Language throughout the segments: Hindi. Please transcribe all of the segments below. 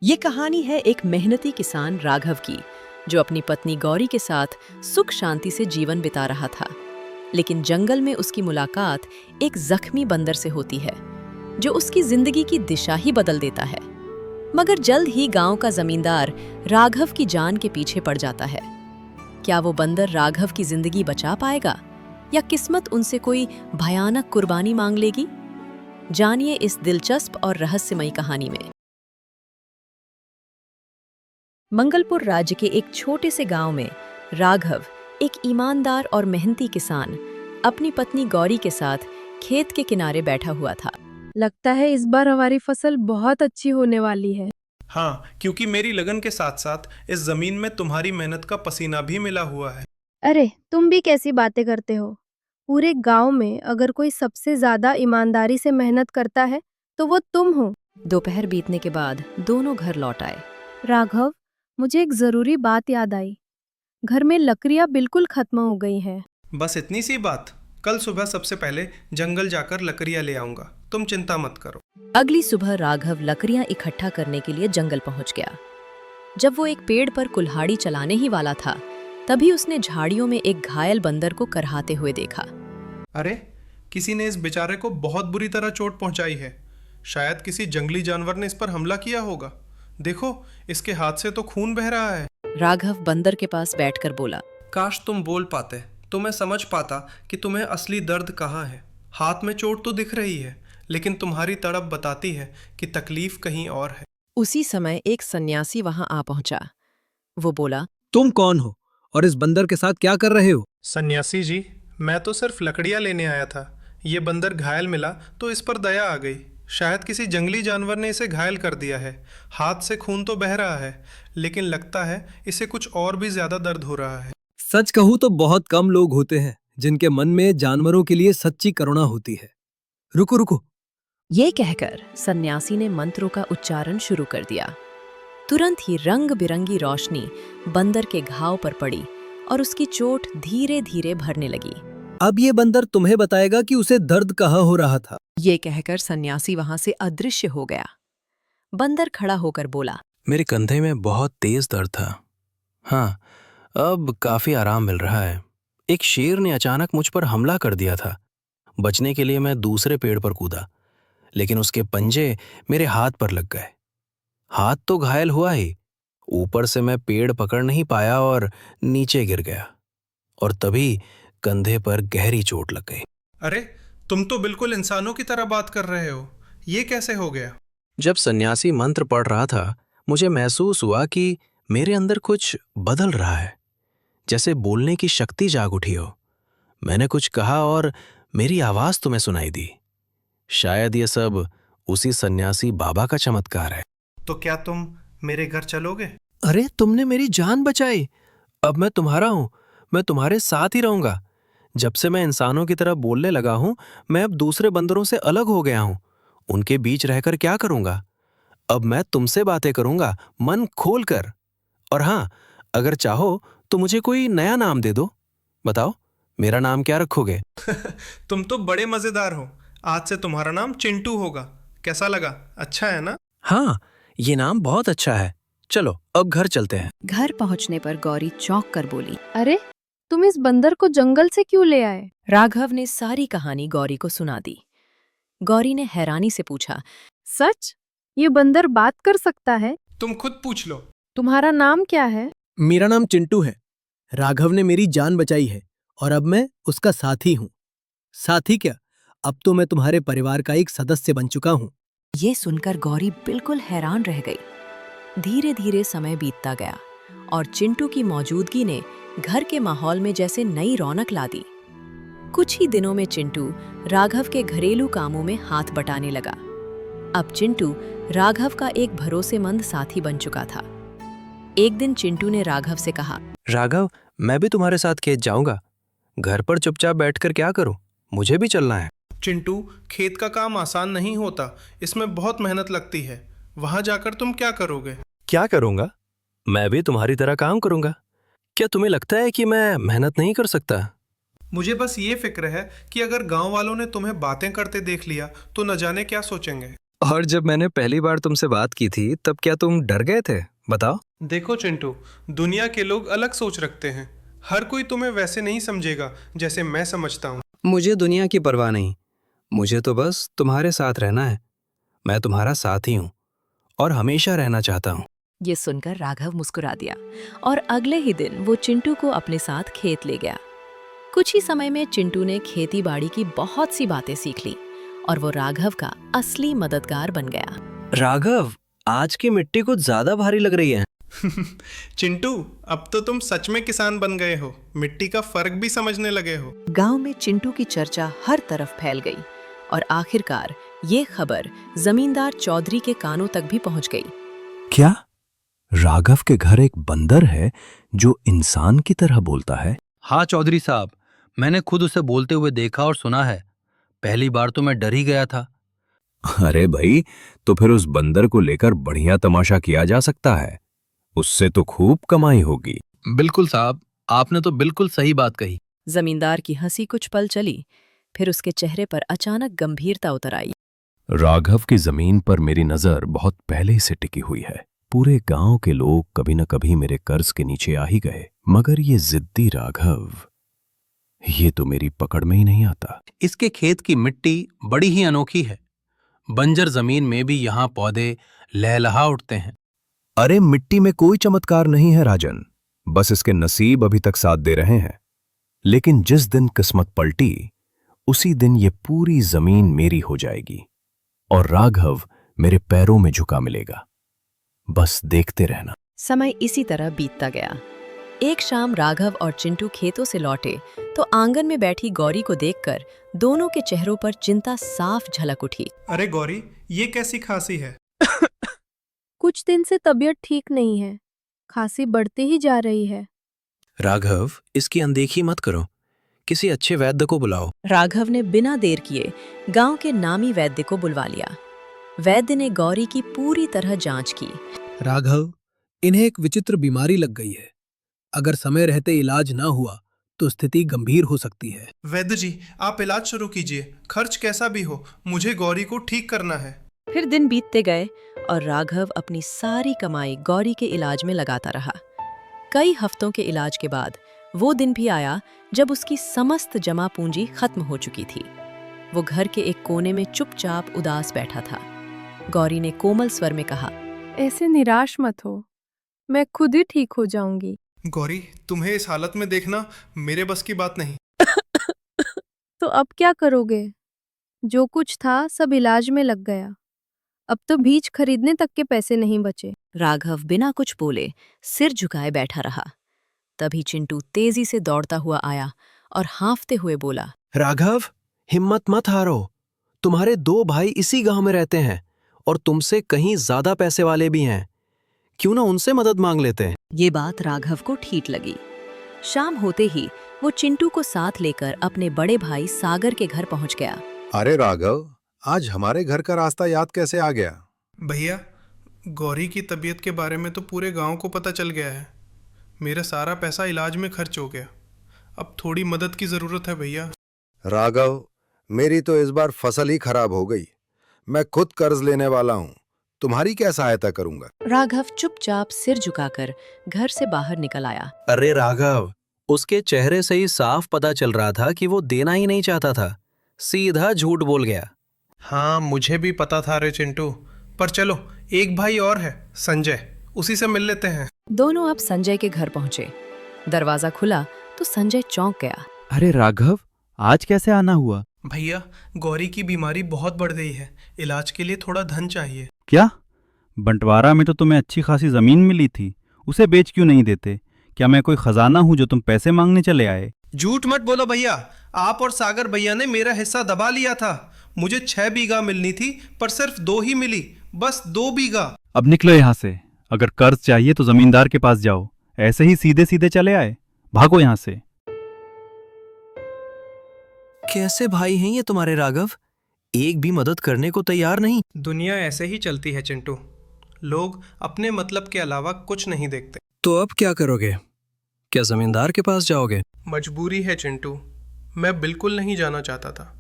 ये कहानी है एक मेहनती किसान राघव की, जो अपनी पत्नी गौरी के साथ सुख शांति से जीवन बिता रहा था। लेकिन जंगल में उसकी मुलाकात एक जख्मी बंदर से होती है, जो उसकी जिंदगी की दिशा ही बदल देता है। मगर जल्द ही गांव का जमींदार राघव की जान के पीछे पड़ जाता है। क्या वो बंदर राघव की जिंदगी बचा पाएगा, या किस्मत उनसे कोई भयानक कुर्बानी मांग लेगी? जानिए इस दिलचस्प और रहस्यमयी कहानी में। मंगलपुर राज्य के एक छोटे से गांव में राघव, एक ईमानदार और मेहनती किसान, अपनी पत्नी गौरी के साथ खेत के किनारे बैठा हुआ था। लगता है इस बार हमारी फसल बहुत अच्छी होने वाली है। हाँ, क्योंकि मेरी लगन के साथ साथ इस जमीन में तुम्हारी मेहनत का पसीना भी मिला हुआ है। अरे तुम भी कैसी बातें करते हो। पूरे गांव में अगर कोई सबसे ज्यादा ईमानदारी से मेहनत करता है तो वो तुम हो। दोपहर बीतने के बाद दोनों घर लौट आए। राघव, मुझे एक जरूरी बात याद आई। घर में लकड़ियां बिल्कुल खत्म हो गई हैं। बस इतनी सी बात? कल सुबह सबसे पहले जंगल जाकर लकड़ियाँ ले आऊंगा, तुम चिंता मत करो। अगली सुबह राघव लकड़ियां इकट्ठा करने के लिए जंगल पहुंच गया। जब वो एक पेड़ पर कुल्हाड़ी चलाने ही वाला था, तभी उसने झाड़ियों में एक घायल बंदर को करहाते हुए देखा। अरे, किसी ने इस बेचारे को बहुत बुरी तरह चोट पहुंचाई है। शायद किसी जंगली जानवर ने इस पर हमला किया होगा। देखो, इसके हाथ से तो खून बह रहा है। राघव बंदर के पास बैठकर बोला, काश तुम बोल पाते तो मैं समझ पाता कि तुम्हें असली दर्द कहाँ है। हाथ में चोट तो दिख रही है, लेकिन तुम्हारी तड़प बताती है कि तकलीफ कहीं और है। उसी समय एक सन्यासी वहां आ पहुंचा। वो बोला, तुम कौन हो और इस बंदर के साथ क्या कर रहे हो? सन्यासी जी, मैं तो सिर्फ लकड़ियाँ लेने आया था। ये बंदर घायल मिला तो इस पर दया आ गई। शायद किसी जंगली जानवर ने इसे घायल कर दिया है। हाथ से खून तो बह रहा है, लेकिन लगता है इसे कुछ और भी ज्यादा दर्द हो रहा है। सच कहूं तो बहुत कम लोग होते हैं जिनके मन में जानवरों के लिए सच्ची करुणा होती है। रुको रुको। ये कहकर सन्यासी ने मंत्रों का उच्चारण शुरू कर दिया। तुरंत ही रंग बिरंगी रोशनी बंदर के घाव पर पड़ी और उसकी चोट धीरे धीरे भरने लगी। अब ये बंदर तुम्हें बताएगा कि उसे दर्द कहाँ हो रहा था। ये कहकर सन्यासी वहां से अदृश्य हो गया। बंदर खड़ा होकर बोला, मेरे कंधे में बहुत तेज दर्द था। हाँ, अब काफी आराम मिल रहा है। एक शेर ने अचानक मुझ पर हमला कर दिया था। बचने के लिए मैं दूसरे पेड़ पर कूदा, लेकिन उसके पंजे मेरे हाथ पर लग गए। हाथ तो घायल हुआ ही, ऊपर से मैं पेड़ पकड़ नहीं पाया और नीचे गिर गया, और तभी कंधे पर गहरी चोट लग गई। अरे, तुम तो बिल्कुल इंसानों की तरह बात कर रहे हो। ये कैसे हो गया? जब सन्यासी मंत्र पढ़ रहा था, मुझे महसूस हुआ कि मेरे अंदर कुछ बदल रहा है, जैसे बोलने की शक्ति जाग उठी हो। मैंने कुछ कहा और मेरी आवाज तुम्हें सुनाई दी। शायद ये सब उसी सन्यासी बाबा का चमत्कार है। तो क्या तुम मेरे घर चलोगे? अरे, तुमने मेरी जान बचाई। अब मैं तुम्हारा हूं, मैं तुम्हारे साथ ही रहूंगा। जब से मैं इंसानों की तरह बोलने लगा हूं, मैं अब दूसरे बंदरों से अलग हो गया हूं। उनके बीच रहकर क्या करूंगा? अब मैं तुमसे बातें करूंगा, मन खोलकर। और हाँ, अगर चाहो तो मुझे कोई नया नाम दे दो। बताओ, मेरा नाम क्या रखोगे? तुम तो बड़े मजेदार हो। आज से तुम्हारा नाम चिंटू होगा। कैसा लगा? अच्छा है ना? हाँ, ये नाम बहुत अच्छा है। चलो अब घर चलते हैं। घर पहुंचने पर गौरी चौंक कर बोली, अरे तुम इस बंदर को जंगल से क्यों ले आए? राघव ने सारी कहानी गौरी को सुना दी। गौरी ने हैरानी से पूछा, सच? ये बंदर बात कर सकता है? तुम खुद पूछ लो। तुम्हारा नाम क्या है? मेरा नाम चिंटू है। राघव ने मेरी जान बचाई है और अब मैं उसका साथी हूँ। साथी क्या, अब तो मैं तुम्हारे परिवार का एक सदस्य बन चुका हूँ। ये सुनकर गौरी बिल्कुल हैरान रह गई। धीरे धीरे समय बीतता गया और चिंटू की मौजूदगी ने घर के माहौल में जैसे नई रौनक ला दी। कुछ ही दिनों में चिंटू राघव के घरेलू कामों में हाथ बटाने लगा। अब चिंटू राघव का एक भरोसेमंद साथी बन चुका था। एक दिन चिंटू ने राघव से कहा, राघव, मैं भी तुम्हारे साथ खेत जाऊंगा। घर पर चुपचाप बैठकर क्या करूं? मुझे भी चलना है। चिंटू, खेत का काम आसान नहीं होता। इसमें बहुत मेहनत लगती है। वहां जाकर तुम क्या करोगे? क्या करूंगा? मैं भी तुम्हारी तरह काम करूंगा। क्या तुम्हें लगता है कि मैं मेहनत नहीं कर सकता? मुझे बस ये फिक्र है कि अगर गांव वालों ने तुम्हें बातें करते देख लिया तो न जाने क्या सोचेंगे। और जब मैंने पहली बार तुमसे बात की थी तब क्या तुम डर गए थे? बताओ। देखो चिंटू, दुनिया के लोग अलग सोच रखते हैं। हर कोई तुम्हें वैसे नहीं समझेगा जैसे मैं समझता हूँ। मुझे दुनिया की परवाह नहीं, मुझे तो बस तुम्हारे साथ रहना है। मैं तुम्हारा साथी हूँ और हमेशा रहना चाहता हूँ। ये सुनकर राघव मुस्कुरा दिया और अगले ही दिन वो चिंटू को अपने साथ खेत ले गया। कुछ ही समय में चिंटू ने खेती बाड़ी की बहुत सी बातें सीख ली और वो राघव का असली मददगार बन गया। राघव, आज की मिट्टी कुछ ज्यादा भारी लग रही है। चिंटू, अब तो तुम सच में किसान बन गए हो। मिट्टी का फर्क भी समझने लगे हो। गांव में चिंटू की चर्चा हर तरफ फैल गई और आखिरकार ये खबर जमींदार चौधरी के कानों तक भी पहुंच गई। क्या राघव के घर एक बंदर है जो इंसान की तरह बोलता है? हाँ चौधरी साहब, मैंने खुद उसे बोलते हुए देखा और सुना है। पहली बार तो मैं डर ही गया था। अरे भाई, तो फिर उस बंदर को लेकर बढ़िया तमाशा किया जा सकता है। उससे तो खूब कमाई होगी। बिल्कुल साहब, आपने तो बिल्कुल सही बात कही। जमींदार की हंसी कुछ पल चली, फिर उसके चेहरे पर अचानक गंभीरता उतर आई। राघव की जमीन पर मेरी नजर बहुत पहले से टिकी हुई है। पूरे गांव के लोग कभी न कभी मेरे कर्ज के नीचे आ ही गए, मगर ये जिद्दी राघव, ये तो मेरी पकड़ में ही नहीं आता। इसके खेत की मिट्टी बड़ी ही अनोखी है। बंजर जमीन में भी यहाँ पौधे लहलहा उठते हैं। अरे मिट्टी में कोई चमत्कार नहीं है राजन, बस इसके नसीब अभी तक साथ दे रहे हैं। लेकिन जिस दिन किस्मत पलटी, उसी दिन ये पूरी जमीन मेरी हो जाएगी और राघव मेरे पैरों में झुका मिलेगा। बस देखते रहना। समय इसी तरह बीतता गया। एक शाम राघव और चिंटू खेतों से लौटे तो आंगन में बैठी गौरी को देखकर दोनों के चेहरों पर चिंता साफ झलक उठी। अरे गौरी, ये कैसी खांसी है? कुछ दिन से तबीयत ठीक नहीं है, खांसी बढ़ती ही जा रही है। राघव, इसकी अनदेखी मत करो, किसी अच्छे वैद्य को बुलाओ। राघव ने बिना देर किए गांव के नामी वैद्य को बुलवा लिया। वैद्य ने गौरी की पूरी तरह जांच की। राघव, इन्हें एक विचित्र बीमारी लग गई है। अगर समय रहते इलाज ना हुआ तो स्थिति गंभीर हो सकती है। वैद्य जी, आप इलाज शुरू कीजिए। खर्च कैसा भी हो, मुझे गौरी को ठीक करना है। फिर दिन बीतते गए और राघव अपनी सारी कमाई गौरी के इलाज में लगाता रहा। कई हफ्तों के इलाज के बाद वो दिन भी आया जब उसकी समस्त जमा पूंजी खत्म हो चुकी थी। वो घर के एक कोने में चुपचाप उदास बैठा था। गौरी ने कोमल स्वर में कहा, ऐसे निराश मत हो, मैं खुद ही ठीक हो जाऊंगी। गौरी, तुम्हें इस हालत में देखना मेरे बस की बात नहीं। तो अब क्या करोगे? जो कुछ था सब इलाज में लग गया। अब तो बीज खरीदने तक के पैसे नहीं बचे। राघव बिना कुछ बोले सिर झुकाए बैठा रहा। तभी चिंटू तेजी से दौड़ता हुआ आया और हाँफते हुए बोला, राघव, हिम्मत मत हारो। तुम्हारे 2 भाई इसी गांव में रहते हैं और तुमसे कहीं ज्यादा पैसे वाले भी हैं। क्यों ना उनसे मदद मांग लेते हैं। ये बात राघव को ठीक लगी। शाम होते ही वो चिंटू को साथ लेकर अपने बड़े भाई सागर के घर पहुंच गया। अरे राघव, आज हमारे घर का रास्ता याद कैसे आ गया? भैया, गौरी की तबीयत के बारे में तो पूरे गांव को पता चल गया है। मेरा सारा पैसा इलाज में खर्च हो गया। अब थोड़ी मदद की जरूरत है भैया। राघव, मेरी तो इस बार फसल ही खराब हो गई। मैं खुद कर्ज लेने वाला हूँ, तुम्हारी क्या सहायता करूंगा? राघव चुपचाप सिर झुकाकर घर से बाहर निकल आया। अरे राघव, उसके चेहरे से ही साफ पता चल रहा था कि वो देना ही नहीं चाहता था। सीधा झूठ बोल गया। हाँ, मुझे भी पता था रे चिंटू। पर चलो, एक भाई और है, संजय, उसी से मिल लेते हैं। दोनों अब संजय के घर पहुंचे। दरवाजा खुला तो संजय चौंक गया। अरे राघव, आज कैसे आना हुआ? भैया, गौरी की बीमारी बहुत बढ़ गई है। इलाज के लिए थोड़ा धन चाहिए। क्या? बंटवारा में तो तुम्हें अच्छी खासी जमीन मिली थी, उसे बेच क्यों नहीं देते? क्या मैं कोई खजाना हूं जो तुम पैसे मांगने चले आए? झूठ मत बोलो भैया, आप और सागर भैया ने मेरा हिस्सा दबा लिया था। मुझे 6 बीघा मिलनी थी, पर सिर्फ 2 ही मिली, बस 2 बीघा। अब निकलो यहाँ से। अगर कर्ज चाहिए तो जमींदार के पास जाओ, ऐसे ही सीधे सीधे चले आए। भागो यहाँ से। कैसे भाई हैं ये तुम्हारे राघव? एक भी मदद करने को तैयार नहीं। दुनिया ऐसे ही चलती है चिंटू। लोग अपने मतलब के अलावा कुछ नहीं देखते। तो अब क्या करोगे? क्या जमींदार के पास जाओगे? मजबूरी है चिंटू, मैं बिल्कुल नहीं जाना चाहता था।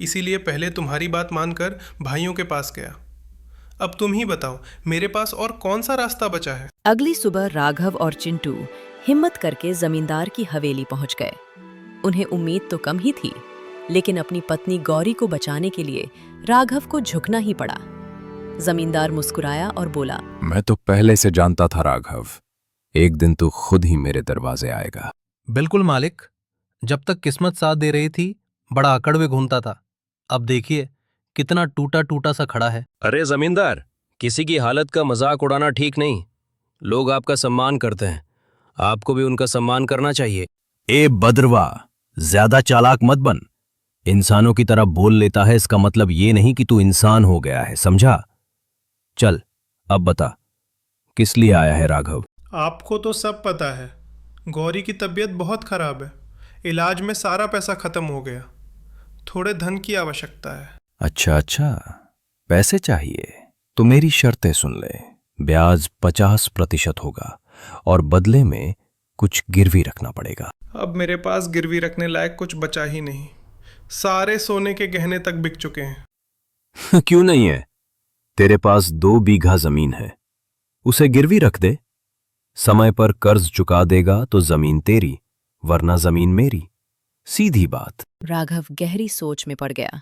इसीलिए पहले तुम्हारी बात मानकर भाइयों के पास गया। अब तुम ही बताओ, मेरे पास और कौन सा रास्ता बचा है? अगली सुबह राघव और चिंटू हिम्मत करके जमींदार की हवेली पहुंच गए। उन्हें उम्मीद तो कम ही थी, लेकिन अपनी पत्नी गौरी को बचाने के लिए राघव को झुकना ही पड़ा। जमींदार मुस्कुराया और बोला, मैं तो पहले से जानता था राघव, एक दिन तू खुद ही मेरे दरवाजे आएगा। बिल्कुल मालिक, जब तक किस्मत साथ दे रही थी बड़ा अकड़वे घूमता था, अब देखिए कितना टूटा टूटा सा खड़ा है। अरे जमींदार, किसी की हालत का मजाक उड़ाना ठीक नहीं। लोग आपका सम्मान करते हैं, आपको भी उनका सम्मान करना चाहिए। ए बदरवा, ज्यादा चालाक मत बन। इंसानों की तरह बोल लेता है, इसका मतलब ये नहीं कि तू इंसान हो गया है, समझा? चल अब बता, किस लिए आया है राघव? आपको तो सब पता है, गौरी की तबीयत बहुत खराब है। इलाज में सारा पैसा खत्म हो गया। थोड़े धन की आवश्यकता है। अच्छा, पैसे चाहिए तो मेरी शर्तें सुन ले। ब्याज 50% होगा और बदले में कुछ गिरवी रखना पड़ेगा। अब मेरे पास गिरवी रखने लायक कुछ बचा ही नहीं। सारे सोने के गहने तक बिक चुके हैं। क्यों नहीं है? तेरे पास 2 बीघा जमीन है, उसे गिरवी रख दे। समय पर कर्ज चुका देगा तो जमीन तेरी, वरना जमीन मेरी। सीधी बात। राघव गहरी सोच में पड़ गया।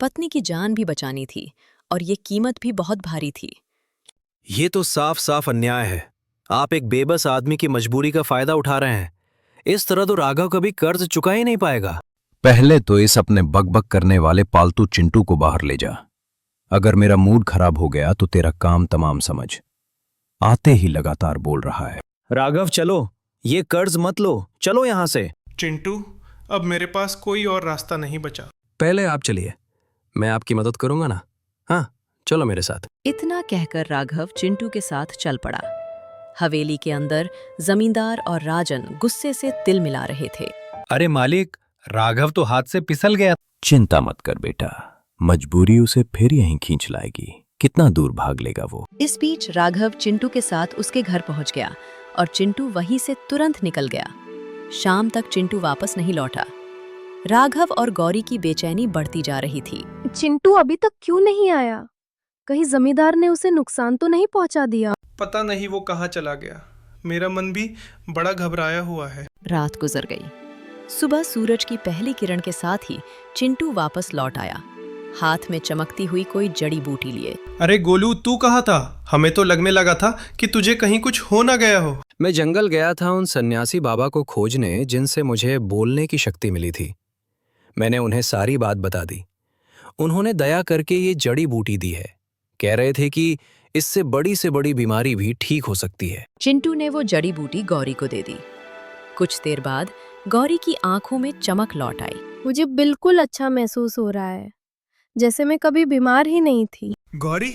पत्नी की जान भी बचानी थी और ये कीमत भी बहुत भारी थी। ये तो साफ साफ अन्याय है। आप एक बेबस आदमी की मजबूरी का फायदा उठा रहे हैं। इस तरह तो राघव कभी कर्ज चुका ही नहीं पाएगा। पहले तो इस अपने बकबक करने वाले पालतू चिंटू को बाहर ले जा। अगर मेरा मूड खराब हो गया तो तेरा काम तमाम समझ। आते ही लगातार बोल रहा है। राघव चलो, ये कर्ज मत लो, चलो यहां से। चिंटू, अब मेरे पास कोई और रास्ता नहीं बचा। पहले आप चलिए, मैं आपकी मदद करूंगा ना। हाँ, चलो मेरे साथ। इतना कहकर राघव चिंटू के साथ चल पड़ा। हवेली के अंदर जमींदार और राजन गुस्से से तिल मिला रहे थे। अरे मालिक, राघव तो हाथ से फिसल गया। चिंता मत कर बेटा, मजबूरी उसे फिर यहीं खींच लाएगी। कितना दूर भाग लेगा वो? इस बीच राघव चिंटू के साथ उसके घर पहुंच गया और चिंटू वहीं से तुरंत निकल गया। शाम तक चिंटू वापस नहीं लौटा। राघव और गौरी की बेचैनी बढ़ती जा रही थी। चिंटू अभी तक क्यों नहीं आया? कहीं जमींदार ने उसे नुकसान तो नहीं पहुंचा दिया? पता नहीं वो कहाँ चला गया। मेरा मन भी बड़ा घबराया हुआ है। रात गुजर गई। सुबह सूरज की पहली किरण के साथ ही चिंटू वापस लौट आया, हाथ में चमकती हुई कोई जड़ी बूटी लिए। अरे गोलू, तू कहाँ था? हमें तो लगने लगा था कि तुझे कहीं कुछ हो ना गया हो। मैं जंगल गया था उन सन्यासी बाबा को खोजने जिनसे मुझे बोलने की शक्ति मिली थी। मैंने उन्हें सारी बात बता दी। उन्होंने दया करके ये जड़ी बूटी दी है। कह रहे थे कि इससे बड़ी से बड़ी बीमारी भी ठीक हो सकती है। चिंटू ने वो जड़ी बूटी गौरी को दे दी। कुछ देर बाद गौरी की आंखों में चमक लौट आई। मुझे बिल्कुल अच्छा महसूस हो रहा है, जैसे मैं कभी बीमार ही नहीं थी। गौरी,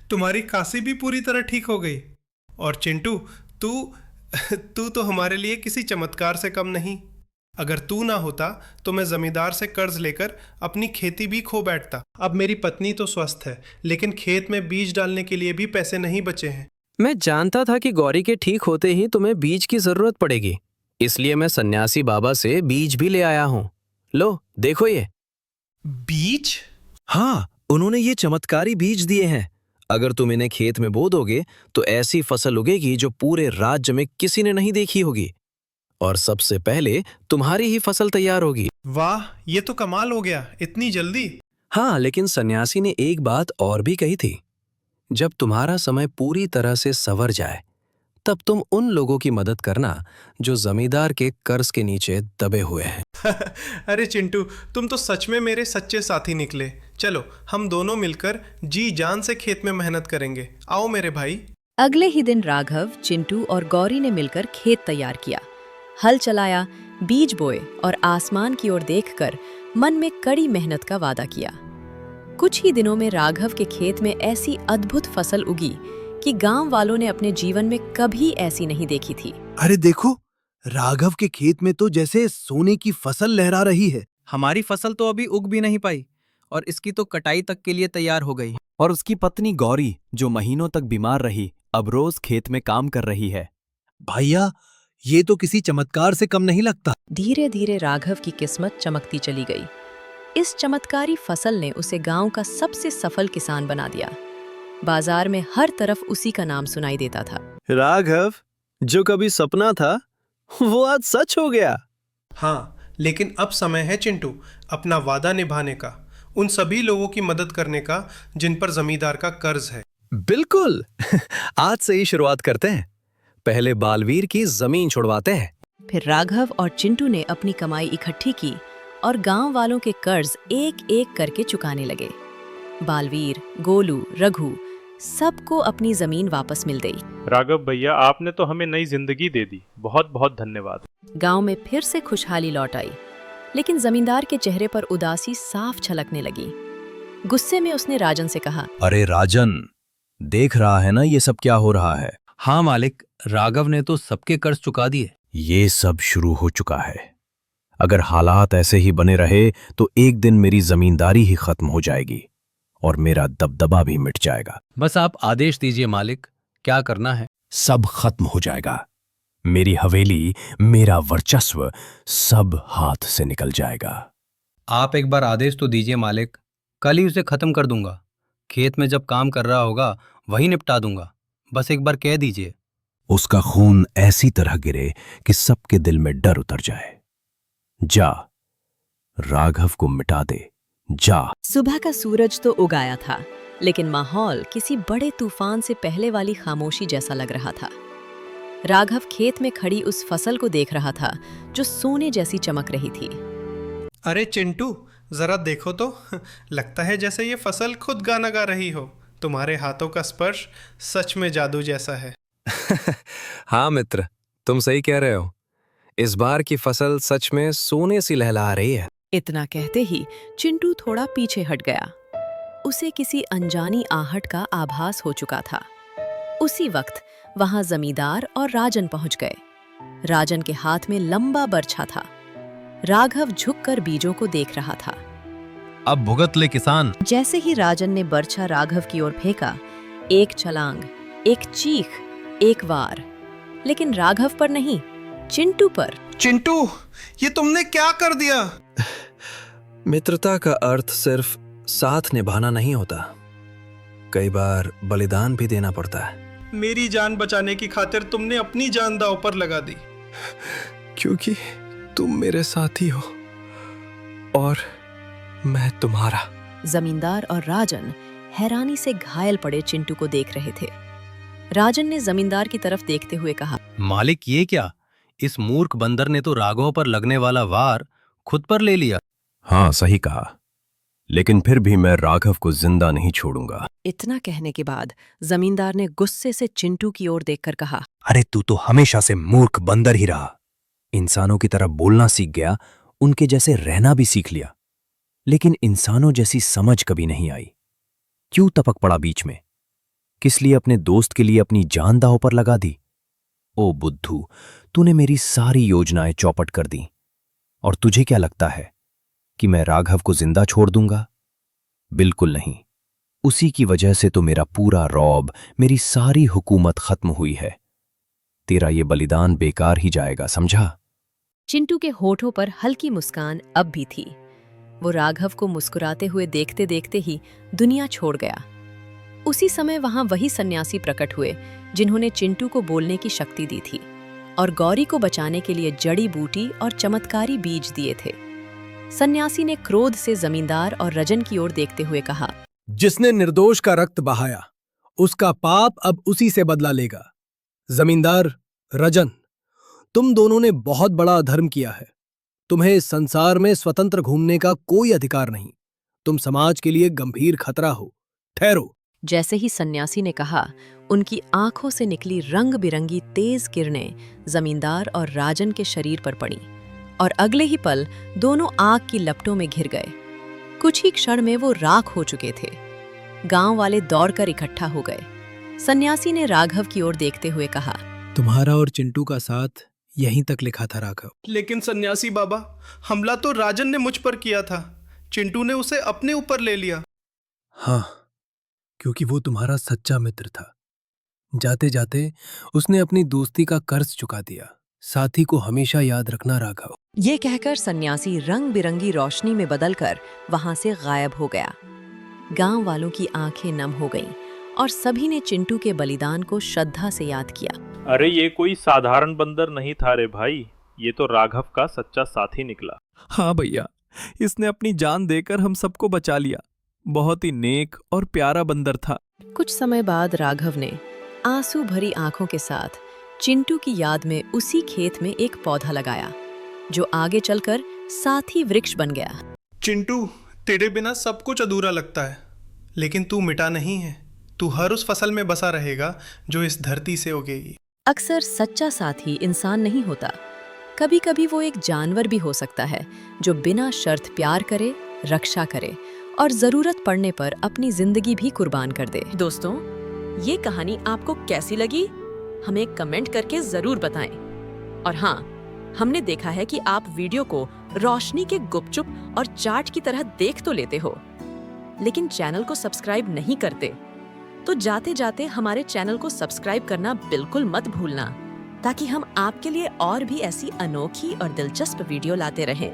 तुम्हारी काशी भी पूरी तरह ठीक हो गई। और चिंटू, तू तो हमारे लिए किसी चमत्कार से कम नहीं। अगर तू ना होता तो मैं जमींदार से कर्ज लेकर अपनी खेती भी खो बैठता। अब मेरी पत्नी तो स्वस्थ है, लेकिन खेत में बीज डालने के लिए भी पैसे नहीं बचे हैं। मैं जानता था कि गौरी के ठीक होते ही तुम्हें बीज की जरूरत पड़ेगी, इसलिए मैं सन्यासी बाबा से बीज भी ले आया हूँ। लो देखो ये। बीज? हाँ, उन्होंने ये चमत्कारी बीज दिए हैं। अगर तुम इन्हें खेत में बो दोगे तो ऐसी फसल उगेगी जो पूरे राज्य में किसी ने नहीं देखी होगी, और सबसे पहले तुम्हारी ही फसल तैयार होगी। वाह, ये तो कमाल हो गया, इतनी जल्दी? हाँ, लेकिन सन्यासी ने एक बात और भी कही थी। जब तुम्हारा समय पूरी तरह से संवर जाए तब तुम उन लोगों की मदद करना जो जमींदार के कर्ज के नीचे दबे हुए हैं। अरे चिंटू, तुम तो सच में मेरे सच्चे साथी निकले। चलो हम दोनों मिलकर जी जान से खेत में मेहनत करेंगे। आओ मेरे भाई। अगले ही दिन राघव, चिंटू और गौरी ने मिलकर खेत तैयार किया। हल चलाया, बीज बोए और आसमान की ओर देखकर मन में कड़ी मेहनत का वादा किया। कुछ ही दिनों में राघव के खेत में ऐसी अद्भुत फसल उगी कि गांव वालों ने अपने जीवन में कभी ऐसी नहीं देखी थी। अरे देखो, राघव के खेत में तो जैसे सोने की फसल लहरा रही है। हमारी फसल तो अभी उग भी नहीं पाई और इसकी तो कटाई तक के लिए तैयार हो गई। और उसकी पत्नी गौरी, जो महीनों तक बीमार रही, अब रोज खेत में काम कर रही है। भैया, ये तो किसी चमत्कार से कम नहीं लगता। धीरे धीरे राघव की किस्मत चमकती चली गई। इस चमत्कारी फसल ने उसे गांव का सबसे सफल किसान बना दिया। बाजार में हर तरफ उसी का नाम सुनाई देता था। राघव, जो कभी सपना था वो आज सच हो गया। हाँ, लेकिन अब समय है चिंटू अपना वादा निभाने का, उन सभी लोगों की मदद करने का जिन पर जमींदार का कर्ज है। बिल्कुल। आज से ही शुरुआत करते हैं। पहले बालवीर की जमीन छुड़वाते हैं। फिर राघव और चिंटू ने अपनी कमाई इकट्ठी की और गांव वालों के कर्ज एक एक करके चुकाने लगे। बालवीर, गोलू, रघु सबको अपनी जमीन वापस मिल गई। राघव भैया, आपने तो हमें नई जिंदगी दे दी, बहुत बहुत धन्यवाद। गांव में फिर से खुशहाली लौट आई, लेकिन जमींदार के चेहरे पर उदासी साफ छलकने लगी। गुस्से में उसने राजन से कहा, अरे राजन, देख रहा है ना ये सब क्या हो रहा है? हाँ मालिक, राघव ने तो सबके कर्ज चुका दिए। ये सब शुरू हो चुका है। अगर हालात ऐसे ही बने रहे तो एक दिन मेरी जमींदारी ही खत्म हो जाएगी और मेरा दबदबा भी मिट जाएगा। बस आप आदेश दीजिए मालिक, क्या करना है? सब खत्म हो जाएगा। मेरी हवेली, मेरा वर्चस्व सब हाथ से निकल जाएगा। आप एक बार आदेश तो दीजिए मालिक, कल ही उसे खत्म कर दूंगा। खेत में जब काम कर रहा होगा वही निपटा दूंगा। बस एक बार कह दीजिए। उसका खून ऐसी तरह गिरे कि सबके दिल में डर उतर जाए। जा, राघव को मिटा दे, जा। सुबह का सूरज तो उगाया था, लेकिन माहौल किसी बड़े तूफान से पहले वाली खामोशी जैसा लग रहा था। राघव खेत में खड़ी उस फसल को देख रहा था जो सोने जैसी चमक रही थी। अरे चिंटू, जरा देखो तो, लगता है जैसे ये फसल खुद गाना गा रही हो। तुम्हारे हाथों का स्पर्श सच में जादू जैसा है। हाँ मित्र, तुम सही कह रहे हो। इस बार की फसल सच में सोने सी लहला रही है। इतना कहते ही चिंटू थोड़ा पीछे हट गया। उसे किसी अनजानी आहट का आभास हो चुका था। उसी वक्त वहां जमींदार और राजन पहुंच गए। राजन के हाथ में लंबा बरछा था। राघव झुककर बीजों को देख रहा था। अब भुगत ले किसान। जैसे ही राजन ने बरछा राघव की ओर फेंका, एक छलांग, एक चीख, एक वार, लेकिन राघव पर नहीं, चिंटू पर। चिंटू, ये तुमने क्या कर दिया? मित्रता का अर्थ सिर्फ साथ निभाना नहीं होता, कई बार बलिदान भी देना पड़ता है। मेरी जान बचाने की खातिर तुमने अपनी जान दांव पर लगा दी। क्योंकि तुम मेरे साथी हो और मैं तुम्हारा। जमींदार और राजन हैरानी से घायल पड़े चिंटू को देख रहे थे। राजन ने जमींदार की तरफ देखते हुए कहा, मालिक ये क्या? इस मूर्ख बंदर ने तो राघव पर लगने वाला वार खुद पर ले लिया। हाँ, सही कहा, लेकिन फिर भी मैं राघव को जिंदा नहीं छोड़ूंगा। इतना कहने के बाद जमींदार ने गुस्से से चिंटू की ओर देखकर कहा, अरे तू तो हमेशा से मूर्ख बंदर ही रहा। इंसानों की तरह बोलना सीख गया, उनके जैसे रहना भी सीख लिया, लेकिन इंसानों जैसी समझ कभी नहीं आई। क्यों टपक पड़ा बीच में? किस लिए अपने दोस्त के लिए अपनी जान दांव पर लगा दी? ओ बुद्धू, तूने मेरी सारी योजनाएं चौपट कर दी। और तुझे क्या लगता है कि मैं राघव को जिंदा छोड़ दूंगा? बिल्कुल नहीं। उसी की वजह से तो मेरा पूरा रौब, मेरी सारी हुकूमत खत्म हुई है। तेरा ये बलिदान बेकार ही जाएगा, समझा? चिंटू के होठों पर हल्की मुस्कान अब भी थी। वो राघव को मुस्कुराते हुए देखते देखते ही दुनिया छोड़ गया। उसी समय वहां वही सन्यासी प्रकट हुए जिन्होंने चिंटू को बोलने की शक्ति दी थी और गौरी को बचाने के लिए जड़ी बूटी और चमत्कारी बीज दिए थे। सन्यासी ने क्रोध से जमींदार और रजन की ओर देखते हुए कहा, जिसने निर्दोष का रक्त बहाया, उसका पाप अब उसी से बदला लेगा। जमींदार, रजन, तुम दोनों ने बहुत बड़ा अधर्म किया है। तुम्हें इस संसार में स्वतंत्र घूमने का कोई अधिकार नहीं। तुम समाज के लिए गंभीर खतरा हो। ठहरो। जैसे ही सन्यासी ने कहा, उनकी आंखों से निकली रंग बिरंगी तेज किरणें जमींदार और राजन के शरीर पर पड़ी और अगले ही पल दोनों आग की लपटों में घिर गए। कुछ ही क्षण में वो राख हो चुके थे। गांव वाले दौड़कर इकट्ठा हो गए। सन्यासी ने राघव की ओर देखते हुए कहा, तुम्हारा और चिंटू का साथ यहीं तक लिखा था राघव। लेकिन सन्यासी बाबा, हमला तो राजन ने मुझ पर किया था। चिंटू ने उसे अपने ऊपर ले लिया। हाँ, क्योंकि वो तुम्हारा सच्चा मित्र था। जाते जाते उसने अपनी दोस्ती का कर्ज चुका दिया। साथी को हमेशा याद रखना राघव। ये कहकर सन्यासी रंग बिरंगी रोशनी में बदलकर वहां से गायब हो गया। गांव वालों की आंखें नम हो गईं और सभी ने चिंटू के बलिदान को श्रद्धा से याद किया। अरे ये कोई साधारण बंदर नहीं था रे भाई, ये तो राघव का सच्चा साथी निकला। हाँ भैया, इसने अपनी जान देकर हम सबको बचा लिया। बहुत ही नेक और प्यारा बंदर था। कुछ समय बाद राघव ने आंसू भरी आंखों के साथ चिंटू की याद में उसी खेत में एक पौधा लगाया, जो आगे चलकर साथी वृक्ष बन गया। चिंटू, तेरे बिना सब कुछ अधूरा लगता है, लेकिन तू मिटा नहीं है। तू हर उस फसल में बसा रहेगा जो इस धरती से उगेगी। अक्सर सच्चा साथी इंसान नहीं होता, कभी कभी वो एक जानवर भी हो सकता है जो बिना शर्त प्यार करे, रक्षा करे और जरूरत पड़ने पर अपनी जिंदगी भी कुर्बान कर दे। दोस्तों, ये कहानी आपको कैसी लगी? हमें कमेंट करके जरूर बताएं। और हाँ, हमने देखा है कि आप वीडियो को रोशनी के गुपचुप और चाट की तरह देख तो लेते हो, लेकिन चैनल को सब्सक्राइब नहीं करते। तो जाते जाते हमारे चैनल को सब्सक्राइब करना बिल्कुल मत भूलना, ताकि हम आपके लिए और भी ऐसी अनोखी और दिलचस्प वीडियो लाते रहें।